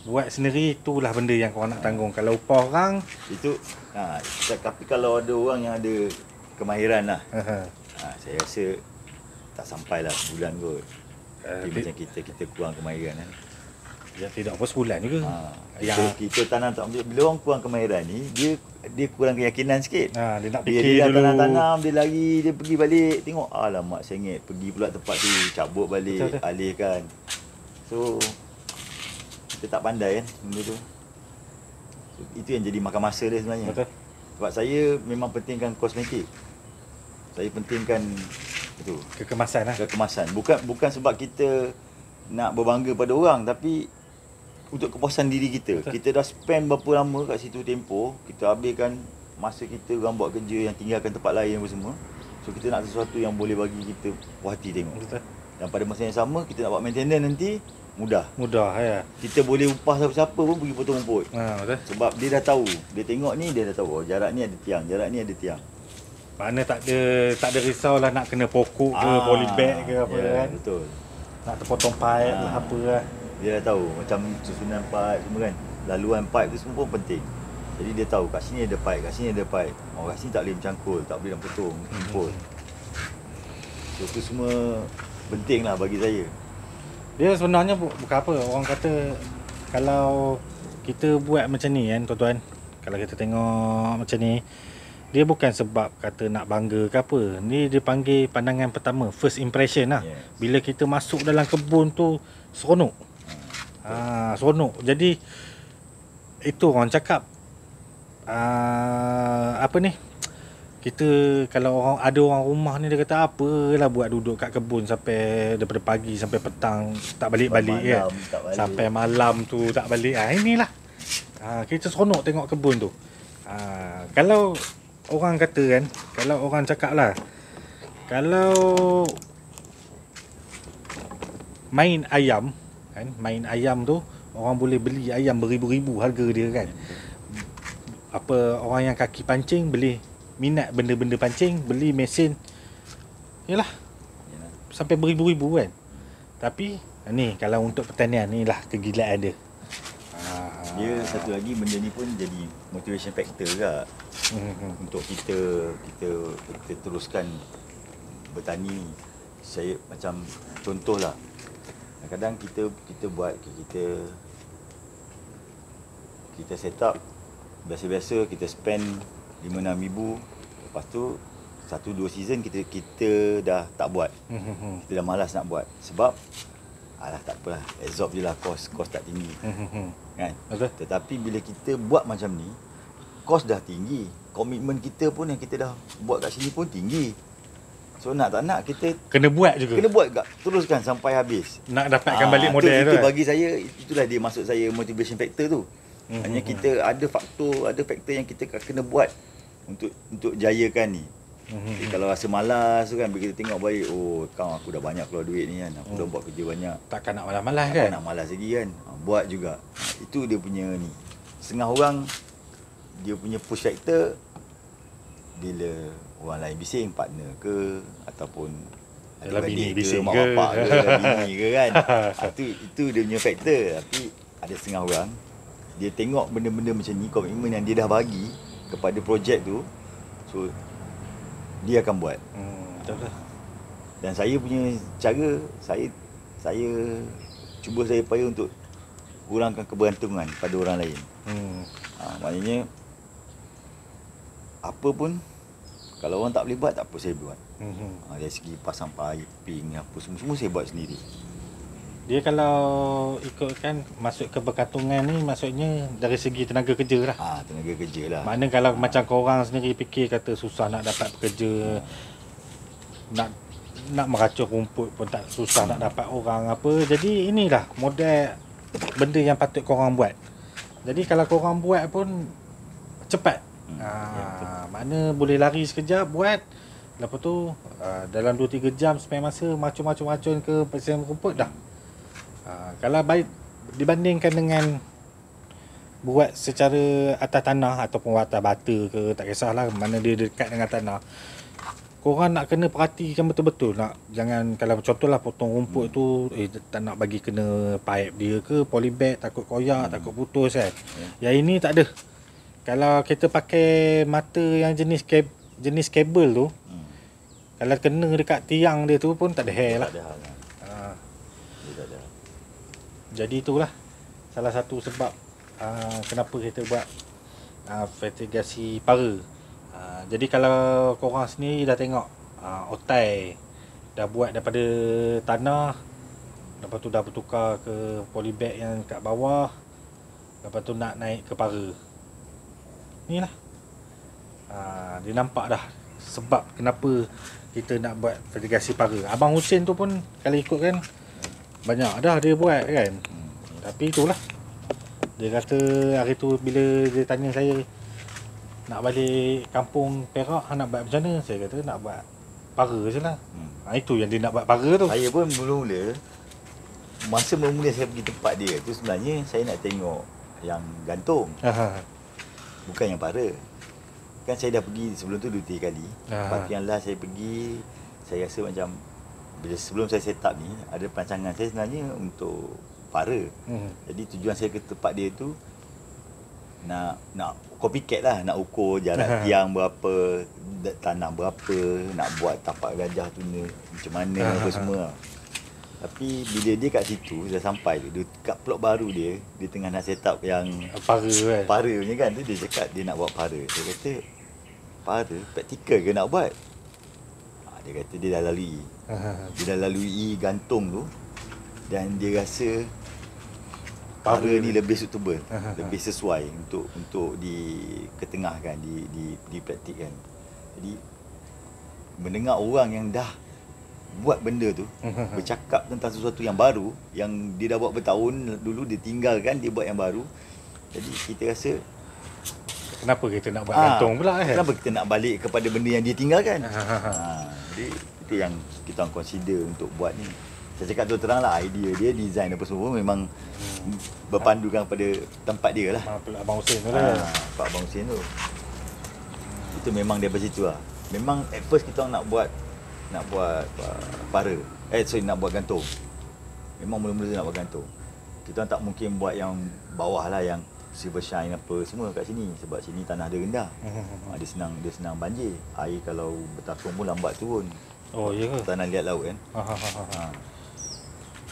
buat sendiri itulah benda yang korang nak tanggung. Kalau upah orang Itu tapi kalau ada orang yang ada kemahiran lah, saya rasa tak sampailah sebulan kot. Tapi macam kita kurang kemahiran kan. ya tidak apa sebulan juga. Kita tanam tak ambil. Bila orang kurang kemahiran ni, dia kurang keyakinan sikit. Dia nak Dia fikir dah dulu. tanam, dia lari, dia pergi balik, tengok alamak sengit, pergi pula tempat tu, cabut balik, Betul. alihkan. So kita tak pandai kan benda tu. So, itu yang jadi makan masa dia sebenarnya. Betul. Sebab saya memang pentingkan kosmetik. Saya pentingkan itu Kekemasan lah. kekemasan. Bukan sebab kita nak berbangga pada orang, tapi untuk kepuasan diri kita. Betul. Kita dah spend berapa lama kat situ tempoh, kita habiskan masa kita orang buat kerja yang tinggalkan tempat lain apa semua. So kita nak sesuatu yang boleh bagi kita puas hati tengok. Betul. Dan pada masa yang sama kita nak buat maintenance nanti mudah. Mudah ya. Kita boleh upah siapa-siapa pun pergi potong rumput. Betul. Sebab dia dah tahu. Dia tengok ni dia dah tahu. Oh, jarak ni ada tiang, jarak ni ada tiang. Mana tak ada risau lah nak kena pokok ke polybag ke apa kan. Betul. Nak terpotong pipe lah apa lah. Dia dah tahu macam susunan pipe semua kan. Laluan pipe tu semua pun penting. Jadi dia tahu kat sini ada pipe, kat sini ada pipe. Oh, kat sini tak boleh mencangkul, tak boleh nak potong rumput. So tu semua penting lah bagi saya. Dia sebenarnya bukan apa. Orang kata kalau kita buat macam ni kan tuan-tuan, kalau kita tengok macam ni, dia bukan sebab kata nak bangga ke apa. Ni dia panggil pandangan pertama, first impression lah. Yes. Bila kita masuk dalam kebun tu, seronok. Seronok. Jadi itu orang cakap apa ni, kita kalau ada orang rumah ni dia kata apalah buat duduk kat kebun sampai daripada pagi sampai petang tak balik-balik kan. Tak balik. Sampai malam tu tak balik. Inilah. Kita seronok tengok kebun tu. Kalau orang kata kan, kalau orang cakap lah, kalau main ayam kan, main ayam tu orang boleh beli ayam beribu-ribu harga dia kan. Apa orang yang kaki pancing beli minat benda-benda pancing, beli mesin yalah sampai beribu-ribu kan. Tapi ni kalau untuk pertanian ni lah kegilaan dia. Dia satu lagi benda ni pun jadi motivation factor juga untuk kita teruskan bertani. Saya macam contohlah, kadang-kadang kita buat kita set up biasa-biasa, kita spend 5-6 ribu, lepas tu 1-2 season kita dah tak buat. Kita dah malas nak buat sebab tak apalah, absorb je lah, kos tak tinggi kan. Betul. Tetapi bila kita buat macam ni, kos dah tinggi, komitmen kita pun yang kita dah buat kat sini pun tinggi. So nak tak nak kita Kena buat juga. kena buat gak, teruskan sampai habis. Nak dapatkan balik model tu. Itu bagi saya, itulah dia maksud saya motivation factor tu. Hanya kita ada faktor yang kita kena buat untuk jayakan ni. Jadi kalau rasa malas tu kan, bila kita tengok balik, oh kau aku dah banyak keluar duit ni kan, aku dah buat kerja banyak, Takkan nak malas-malas kan. takkan nak malas lagi kan. Buat juga. Itu dia punya ni. Setengah orang dia punya push factor bila orang lain bising, partner ke ataupun Yalah, bini adik-beradik ke, bising mak ke. bapak ke, bini ke kan. Itu dia punya factor. Tapi ada setengah orang dia tengok benda-benda macam ni, komitmen yang dia dah bagi kepada projek tu, so dia akan buat. Betul lah. Dan saya punya cara, saya cuba saya upaya untuk kurangkan kebergantungan pada orang lain. Maknanya apa pun kalau orang tak boleh buat, tak apa, saya buat. Dari segi pasang piping apa semua saya buat sendiri. Dia kalau ikutkan masuk ke bergantungan ni, maksudnya dari segi tenaga kerja lah. Tenaga kerja lah. Makna kalau macam korang sendiri fikir kata susah nak dapat pekerja, nak meracuk rumput pun tak susah nak dapat orang apa. Jadi inilah model benda yang patut korang buat. Jadi kalau korang buat pun cepat. Makna boleh lari sekejap buat, lepas tu dalam 2-3 jam spare masa macam-macam ke pasang rumput dah. Kalau baik dibandingkan dengan buat secara atas tanah ataupun atas bata ke, tak kisahlah mana dia dekat dengan tanah, korang nak kena perhatikan betul-betul. Nak jangan, kalau contohlah potong rumput tu tak nak bagi kena pipe dia ke polybag, takut koyak, takut putus kan. Yang ini tak ada. Kalau kita pakai mata yang jenis kabel tu, kalau kena dekat tiang dia tu pun tak ada hair lah. Tak ada hal lah. Dia tak ada. Jadi itulah salah satu sebab kenapa kita buat fertigasi para. Jadi kalau korang sendiri dah tengok otai dah buat daripada tanah, lepas tu dah bertukar ke polybag yang kat bawah, lepas tu nak naik ke para. Ni lah dia nampak dah sebab kenapa kita nak buat fertigasi para. Abang Husin tu pun kalau ikut kan banyak dah dia buat kan. Tapi itulah, dia kata hari tu bila dia tanya saya nak balik kampung Perak, nak buat macam mana? Saya kata nak buat para je lah. Itu yang dia nak buat para tu. Saya pun mula-mula, masa mula saya pergi tempat dia tu, sebenarnya saya nak tengok yang gantung, bukan yang para. Kan saya dah pergi sebelum tu 2-3 kali. Lepas yang last saya pergi, saya rasa macam bila sebelum saya set up ni, ada perancangan saya sebenarnya untuk para. Jadi tujuan saya ke tempat dia tu nak copycat lah, nak ukur jarak tiang berapa, tanah berapa, nak buat tapak gajah tu macam mana apa semua. Tapi bila dia kat situ dah sampai tu, dia kat plot baru dia tengah nak set up yang para kan. Para punya kan, tu dia cakap dia nak buat para. Saya kata, para praktikal ke nak buat? Dia kata dia dah lalui. Dia dah lalui gantung tu, dan dia rasa para ni lebih suitable, lebih sesuai untuk diketengahkan, dipraktikkan. Jadi mendengar orang yang dah buat benda tu bercakap tentang sesuatu yang baru, yang dia dah buat bertahun dulu, dia tinggalkan, dia buat yang baru. Jadi kita rasa, kenapa kita nak buat gantung pula kan? Kenapa kita nak balik kepada benda yang dia tinggalkan? Jadi itu yang kita consider untuk buat ni. Saya cakap tu terang lah, idea dia, design apa semua memang berpandukan pada tempat dia lah. Abang Husin tu lah. Pak Abang Husin tu. Itu memang daripada situ lah. Memang at first kita nak buat para. Nak buat gantung. Memang mula-mula nak buat gantung. Kita tak mungkin buat yang bawah lah, yang silver shine apa semua kat sini, sebab sini tanah dia rendah. Dia senang banjir. Air kalau bertakung pun lambat turun. Oh ya ke? Tanah liat laut kan.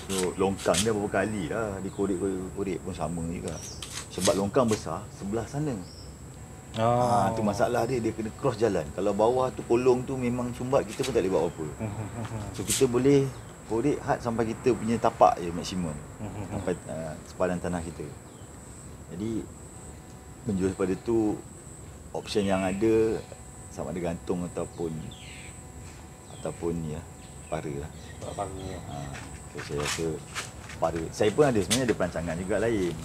So longkang dia berapa kali lah dikorek-korek pun sama juga. Sebab longkang besar sebelah sana. Tu masalah dia kena cross jalan. Kalau bawah tu kolong tu memang sumbat, kita pun tak boleh buat apa. So kita boleh korek had sampai kita punya tapak je maksimum. Sampai sepadan tanah kita. Jadi menjurus pada tu, option yang ada sama ada gantung ataupun ni lah, para lah. So, saya rasa para. Saya pun ada sebenarnya ada perancangan juga lain.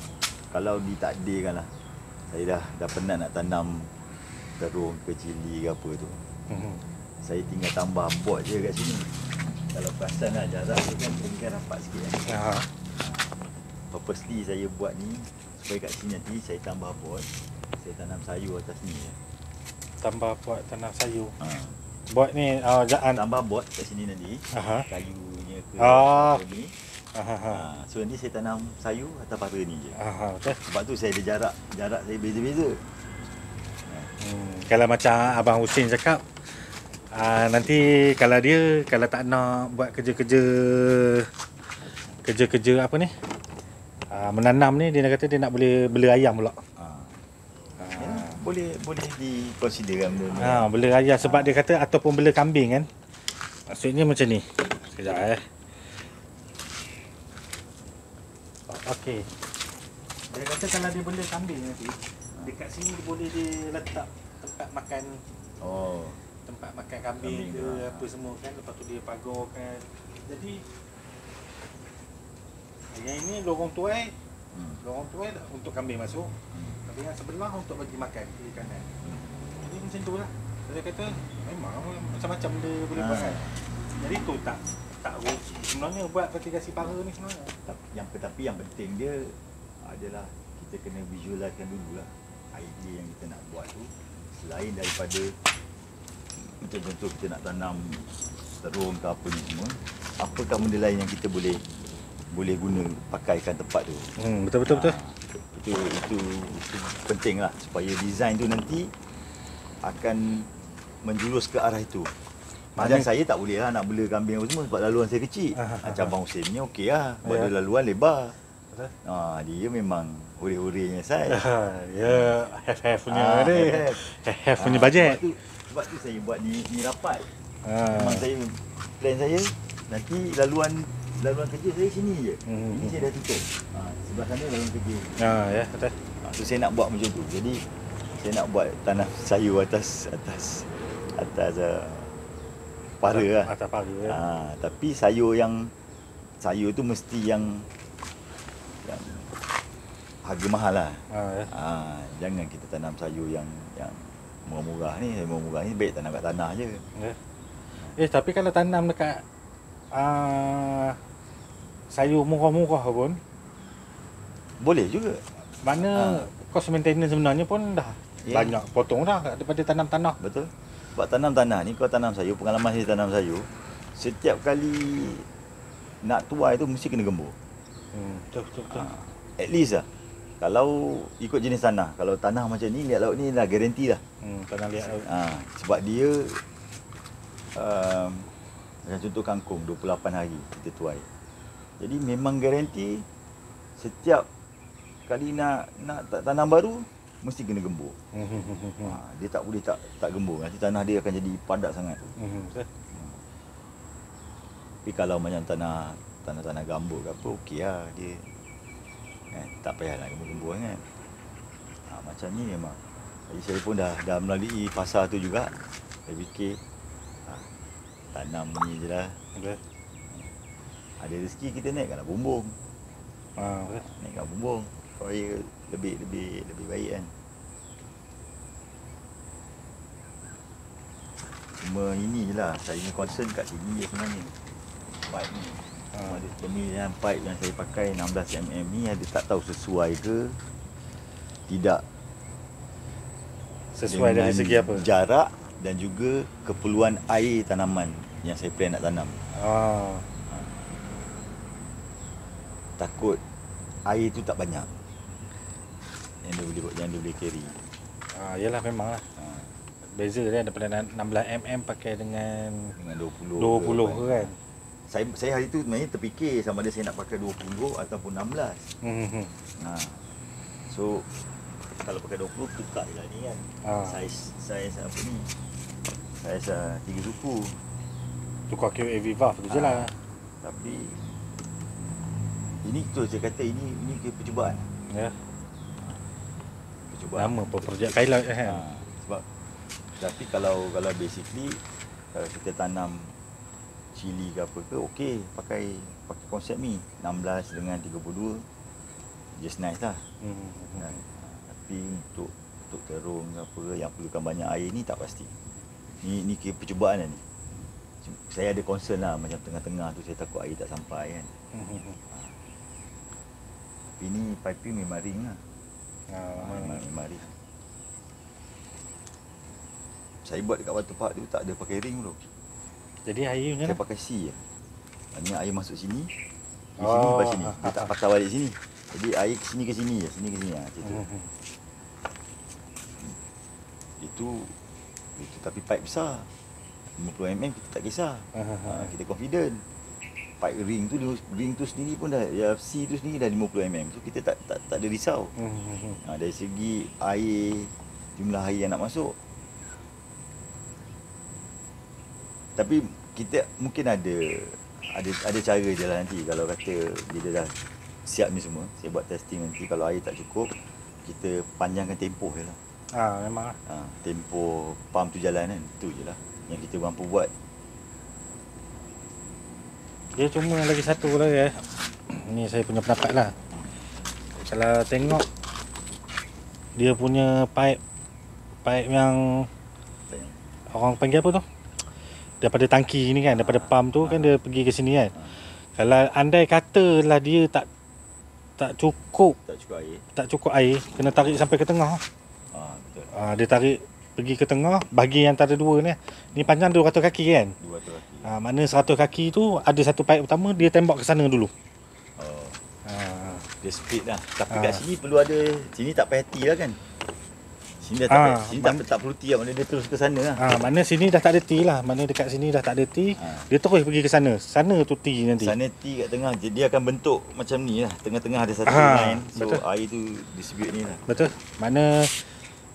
Kalau ditakdirkan lah, saya dah penat nak tanam terung ke cili ke apa tu. Saya tinggal tambah bot je kat sini. Kalau perasan lah jarak tu kan tinggal rapat sikit kan. Purposely saya buat ni supaya kat sini nanti saya tambah bot, saya tanam sayur atas ni. Tambah buat tanam sayur. Bot ni tambah bot kat sini nanti. Kayunya ke ni. So ni saya tanam sayur atas para ni je. Betul. Sebab tu saya ada jarak saya beza-beza. Kalau macam Abang Husin cakap, nanti kalau tak nak buat kerja apa ni, menanam ni, dia kata dia nak boleh bela ayam pula. Boleh dikonsiderkan benda ni. Bela ayam, sebab dia kata, ataupun bela kambing kan. Maksudnya macam ni. Sekejap Okey. Dia kata kalau dia bela kambing nanti, dekat sini boleh dia letak tempat makan. Tempat makan kambing ke apa semua kan. Lepas tu dia pagarkan. Jadi yang ini lorong tuai. Lorong tuai untuk kambing masuk. Tapi yang sebelah untuk bagi makan kiri kanan. Jadi macam tu lah. Dia kata memang macam-macam dia boleh buat kan. Jadi tu tak sebenarnya buat fertigasi para ni sebenarnya. Tapi yang penting dia adalah kita kena visualkan dululah idea yang kita nak buat tu, selain daripada Macam contoh kita nak tanam terung ke apa ni semua, apakah benda lain yang kita boleh guna pakaikan tempat tu. Betul. Itu penting lah supaya design tu nanti akan menjurus ke arah itu. Macam saya tak boleh lah nak bela kambing apa semua sebab laluan saya kecil. Cabang Husin ni okey lah, sebab dia laluan lebar. Dia memang huri-hurinya saya. Ya, have punya ni. Have punya bajet. Sebab tu saya buat ni rapat. Memang saya plan saya nanti laluan kerja saya sini je. Ini saya dah tutup. Sebelah sana laluan kerja. Ya, betul. So saya nak buat macam tu. Jadi saya nak buat tanah sayur atas para lah. Atas para. Tapi sayur tu mesti yang harga mahal lah. Jangan kita tanam sayur yang murah-murah ni. Sayur murah-murah ni baik tanam kat tanah je. Tapi kalau tanam dekat sayur murah-murah pun boleh juga. Mana kos maintenance sebenarnya pun dah banyak potong dah daripada tanam tanah. Betul. Sebab tanam tanah ni, kalau tanam sayur, pengalaman saya tanam sayur, setiap kali nak tuai tu mesti kena gembur. Betul. At least lah. Kalau ikut jenis tanah, kalau tanah macam ni, liat laut ni dah garanti lah. Tanah liat laut. Sebab dia macam contoh kangkung 28 hari kita tuai. Jadi memang garanti setiap kali nak tanam baru mesti kena gembur. Dia tak boleh tak gembur. Nanti tanah dia akan jadi padat sangat. Tapi kalau macam tanah gambut ke apa, okey lah dia. Tak payah nak gembur-gembur kan. Macam ni memang. Jadi saya pun dah melalui fasa tu juga. Saya fikir tanam ni je lah. Ada rezeki kita naikkanlah bumbung. Naikkan bumbung supaya lebih baik kan. Cuma inilah saya ni concern kat sini je sebenarnya. Pipe ni. Ada pemilihan pipe yang saya pakai 16mm ni ada tak tahu sesuai ke tidak. Sesuai dari segi apa? Jarak dan juga keperluan air tanaman yang saya plan nak tanam. Takut air tu tak banyak yang dia boleh carry. Yalah memang lah. Beza dia daripada 16mm pakai dengan 20 kan. Saya hari tu sebenarnya terfikir sama ada saya nak pakai 20 ataupun 16. So kalau pakai 20 tukar je lah ni kan. Saiz apa ni? Saiz 3 suku. Tukar QA Viva tu je lah. Tapi ini tu saya kata ini percubaan. Ya. Percubaan. Lama pun projek pilot kan. Sebab tapi kalau basically kalau kita tanam cili ke apa ke okey pakai konsep ni 16 dengan 32 just nice lah. Tapi untuk terung ke apa yang perlukan banyak air ni tak pasti. Ni kira percubaan lah ni. Saya ada concern lah macam tengah-tengah tu saya takut air tak sampai kan. Tapi ni piping memang ring lah. Memang ring. Saya buat dekat waterpark tu tak ada pakai ring bro. Jadi air macam mana? Saya pakai C je. Ni air masuk sini. Di sini lepas sini. Dia tak patah balik sini. Jadi air ke sini je. Sini ke sini lah. Itu tapi pipe besar. 50mm kita tak kisah. Kita confident. Pipe ring tu sendiri pun dah C tu sendiri dah 50mm. So kita tak ada risau. Dari segi air, jumlah air yang nak masuk. Tapi kita mungkin ada cara je lah nanti kalau kata bila dah siap ni semua, saya buat testing nanti kalau air tak cukup, kita panjangkan tempoh je lah. Memang lah. Tempoh pump tu jalan kan, tu je lah yang kita mampu buat. Dia cuma lagi satu lagi ni saya punya pendapat lah. Kalau tengok dia punya pipe yang orang panggil apa tu? Daripada tangki ni kan, daripada pump tu kan dia pergi ke sini kan. Kalau andai katalah dia tak cukup air, kena tarik sampai ke tengah. Betul. Dia tarik pergi ke tengah, bagi antara dua ni panjang 200 kaki kan. 200 kaki. Mana 100 kaki tu ada satu pipe utama, dia tembak ke sana dulu. Oh, Ha. dia split lah. Tapi kat sini perlu ada, sini tak payah T lah kan. Sini dah tak payah, sini tak perlu T lah, mana dia terus ke sana lah. Mana sini dah tak ada T lah, mana dekat sini dah tak ada T, dia terus pergi ke sana. Sana tu T nanti. Sana T kat tengah, jadi dia akan bentuk macam ni lah. Tengah-tengah ada satu line. So betul. air tu distribute ni lah. Betul. Mana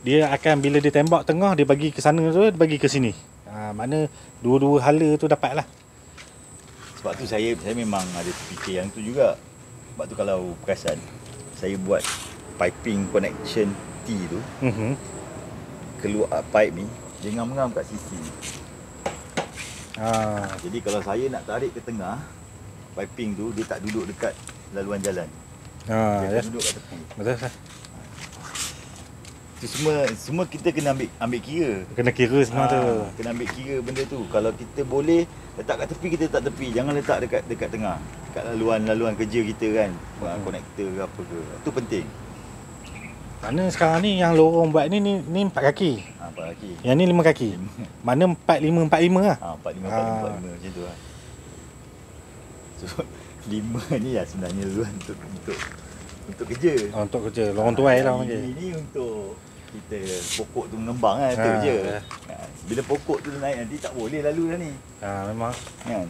dia akan, bila dia tembak tengah, dia bagi ke sana tu, dia bagi ke sini. Mana dua-dua hala tu dapat lah. Sebab tu saya memang ada terfikir yang tu juga. Sebab tu kalau perasan, saya buat piping connection T tu, keluar pipe ni, dia ngam-ngam kat sisi. Jadi kalau saya nak tarik ke tengah, piping tu dia tak duduk dekat laluan jalan. Dia akan duduk kat tepi. Betul. Itu semua kita kena ambil kira. Kena kira semua tu. Kena ambil kira benda tu. Kalau kita boleh letak kat tepi, kita letak tepi. Jangan letak dekat tengah. Dekat laluan kerja kita kan. Konektor ke apa ke. Itu penting. Mana sekarang ni yang lorong buat ni 4 kaki. 4 kaki. Yang ni 5 kaki. Mana 45-45 lah. 45 macam tu lah. So 5 ni lah sebenarnya untuk kerja. Untuk kerja. Lorong tuai lah orang kerja. Ini untuk kita pokok tu mengembang kan, tu je. Bila pokok tu naik nanti tak boleh lalu dah ni. Memang. Kan?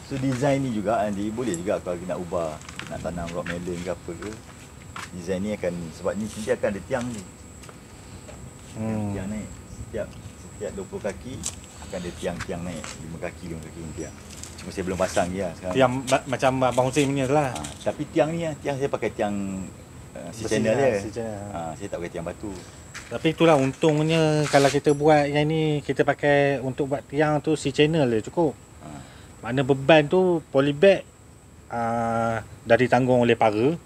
So design ni juga nanti boleh juga kalau kita nak ubah, nak tanam rock melon ke apa ke. Design ni akan, sebab ni nanti akan ada tiang ni. Tiang naik. Setiap 20 kaki akan ada tiang naik. 5 kaki tiang. Cuma saya belum pasang je lah sekarang. Tiang macam Abang Hussein punya tu lah. Tapi tiang ni, tiang saya pakai tiang C-channel dia. Saya tak pakai tiang batu. Tapi itulah untungnya kalau kita buat yang ni, kita pakai untuk buat tiang tu C-channel dia cukup. Mana beban tu polybag dah ditanggung oleh para.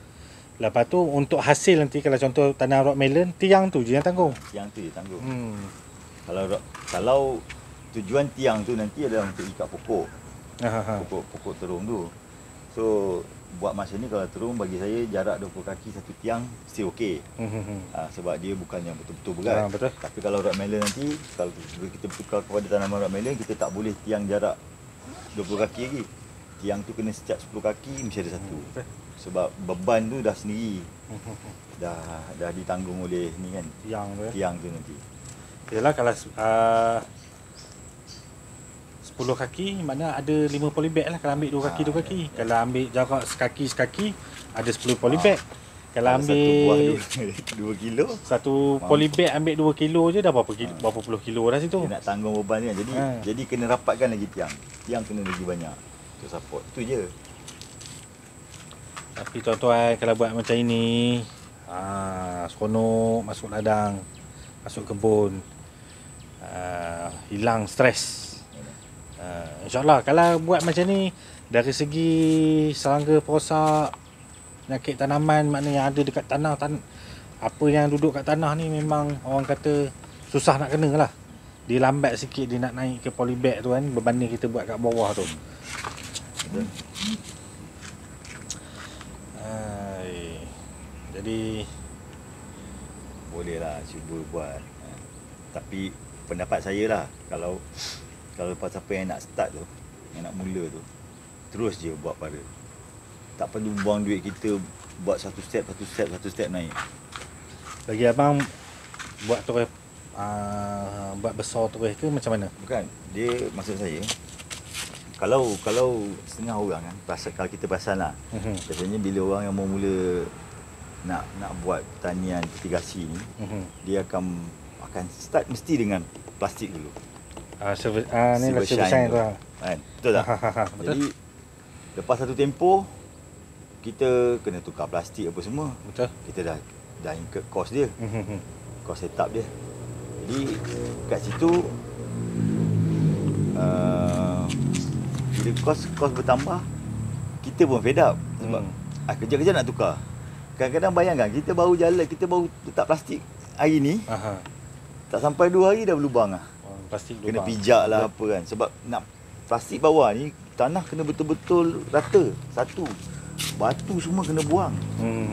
Lepas tu untuk hasil nanti, kalau contoh tanam rock melon, tiang tu je yang tanggung. Tiang tu dia tanggung. Kalau tujuan tiang tu nanti adalah untuk ikat pokok. Pokok terung tu. So buat masa ni kalau terung, bagi saya jarak 20 kaki satu tiang still okey. Sebab dia bukan yang betul-betul berat. Betul. Tapi kalau rock melon nanti, kalau kita bertukar kepada tanaman rock melon, kita tak boleh tiang jarak 20 kaki lagi. Tiang tu kena setiap 10 kaki mesti ada satu. Sebab beban tu dah sendiri. Dah ditanggung oleh ni kan. Tiang tu nanti. Yalah kalau 10 kaki, mana ada 5 polybag lah. Kalau ambil 2 kaki 2 kaki. Kalau ambil jarak sekaki ada 10 polybag. Kalau ambil satu buah 2 kilo, satu polybag ambil 2 kilo je dah berapa puluh kilo dah situ. dia nak tanggung beban kan. Jadi kena rapatkan lagi tiang. Tiang kena lagi banyak untuk support. Tu je. Tapi tuan-tuan kalau buat macam ini, seronok masuk ladang, masuk kebun, hilang stres. InsyaAllah kalau buat macam ni, dari segi serangga perosak, penyakit tanaman, makna yang ada dekat tanah, apa yang duduk kat tanah ni memang orang kata susah nak kena lah. Dia lambat sikit dia nak naik ke polybag tu kan, berbanding kita buat kat bawah tu. Jadi boleh lah cuba buat. Tapi pendapat saya lah, kalau siapa yang nak start tu, yang nak mula tu, terus je buat pada. Tak perlu buang duit kita buat satu step naik. Bagi abang buat terus buat besar terus ke macam mana? Bukan, dia maksud saya, kalau setengah orang kan, kalau kita perasan lah, biasanya bila orang yang mau mula nak buat pertanian irigasi ni, dia akan start mesti dengan plastik dulu. Silver shine tu kan? Betul tak? Betul. Jadi lepas satu tempoh, kita kena tukar plastik apa semua. Betul. Kita dah incur cost dia. Cost setup dia. Jadi kat situ bila cost bertambah, kita pun fed up. Sebab kejap-kejap nak tukar. Kadang-kadang bayangkan, kita baru letak plastik hari ni, tak sampai 2 hari dah berlubang lah. Plastik kena lubang. pijak lah apa kan. Sebab nak plastik bawah ni, tanah kena betul-betul rata. Satu. batu semua kena buang.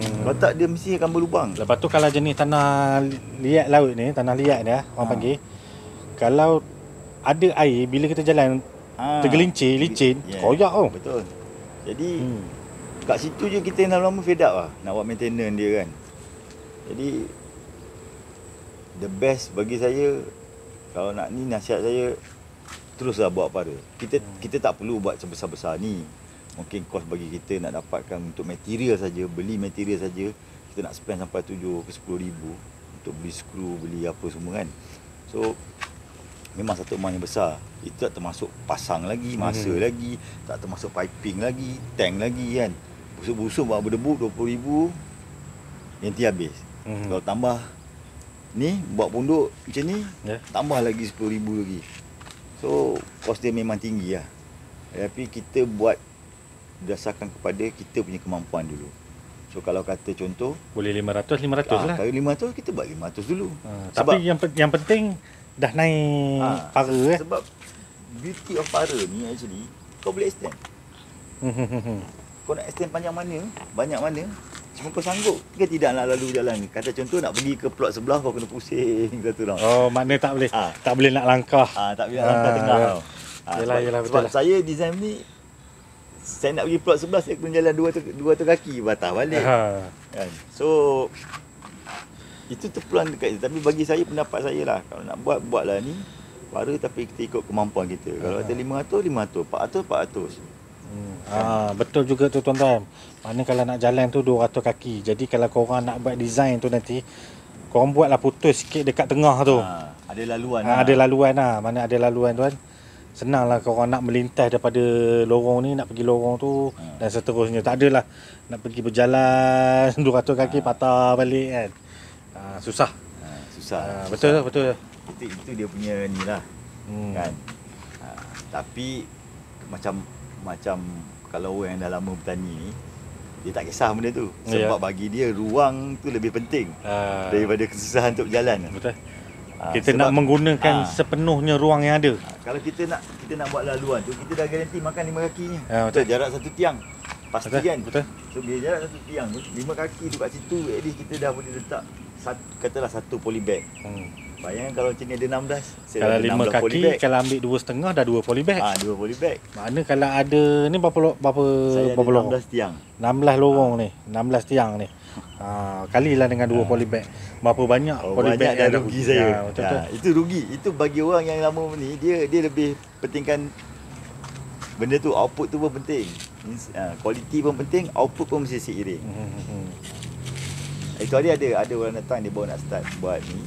Kalau tak dia mesti akan berlubang. Lepas tu kalau jenis tanah liat laut ni, tanah liat ni orang panggil, kalau ada air bila kita jalan tergelincir, licin, koyak tau. Betul. Jadi kat situ je kita lama-lama fed up lah nak buat maintenance dia kan. Jadi the best bagi saya, kalau nak ni nasihat saya, teruslah buat para. Kita tak perlu buat sebesar-besar ni. Mungkin kos bagi kita nak dapatkan untuk material saja, beli material saja, kita nak spend sampai 7 ke 10 ribu untuk beli skru, beli apa semua kan. So memang satu amount yang besar. Itu tak termasuk pasang lagi, masa lagi, tak termasuk piping lagi, tank lagi kan. Busuk-busuk buat berdebu 20 ribu, nanti habis. Kalau tambah ni buat pondok macam ni, tambah lagi 10 ribu lagi. So kos dia memang tinggi lah. Tapi kita buat berdasarkan kepada kita punya kemampuan dulu. So kalau kata contoh boleh 500 lah. Kalau 500 kita buat 500 dulu. Tapi yang penting dah naik para Sebab beauty of para ni actually kau boleh extend. Kau nak extend panjang mana, banyak mana, cuma kau sanggup ke tidak nak lalu jalan ni. Kata contoh nak pergi ke plot sebelah kau kena pusing kata orang. Oh, makna tak boleh. Tak boleh nak langkah. Tak boleh nak langkah tengah tau. Yelah, betul sebab lah. saya design ni, saya nak pergi plot sebelah, saya kena jalan dua kaki batas balik. Kan? So itu terpeluang dekat itu. Tapi bagi saya, pendapat saya lah, kalau nak buatlah ni para, tapi kita ikut kemampuan kita. Kalau ada 500, 400. Betul juga tu tuan-tuan. Mana kalau nak jalan tu 200 kaki. Jadi kalau korang nak buat design tu nanti, korang buatlah putus sikit dekat tengah tu. Ada laluan. Ada laluan lah. Mana ada laluan tuan, senanglah korang nak melintas daripada lorong ni, nak pergi lorong tu dan seterusnya. Tak adalah nak pergi berjalan 200 kaki patah balik kan. Susah. Betul. Itu dia punya ni lah. Kan. Tapi macam kalau orang yang dah lama bertani ni, dia tak kisah benda tu. Sebab bagi dia ruang tu lebih penting daripada kesusahan untuk berjalan. Betul. Kita nak menggunakan sepenuhnya ruang yang ada. Kalau kita nak buat laluan tu, kita dah garanti makan 5 kaki ni. Betul. Jarak satu tiang. Pasti betul, kan? Betul. So bila jarak satu tiang tu, 5 kaki tu kat situ, at least kita dah boleh letak katalah satu polybag. Bayangkan kalau macam ni ada 16. Kalau 5 kaki, kalau ambil 2,5 dah 2 polybag. 2 polybag. Makna kalau ada ni berapa saya ada lorong? 16 tiang. 16 lorong ni, 16 tiang ni. Kalilah dengan 2 polybag. Berapa banyak polybag dah rugi saya. Betul. Itu rugi. Itu bagi orang yang lama ni, dia lebih pentingkan benda tu, output tu pun penting. Quality pun penting, output pun mesti seiring. Itu hari ada orang datang, dia baru nak start buat ni.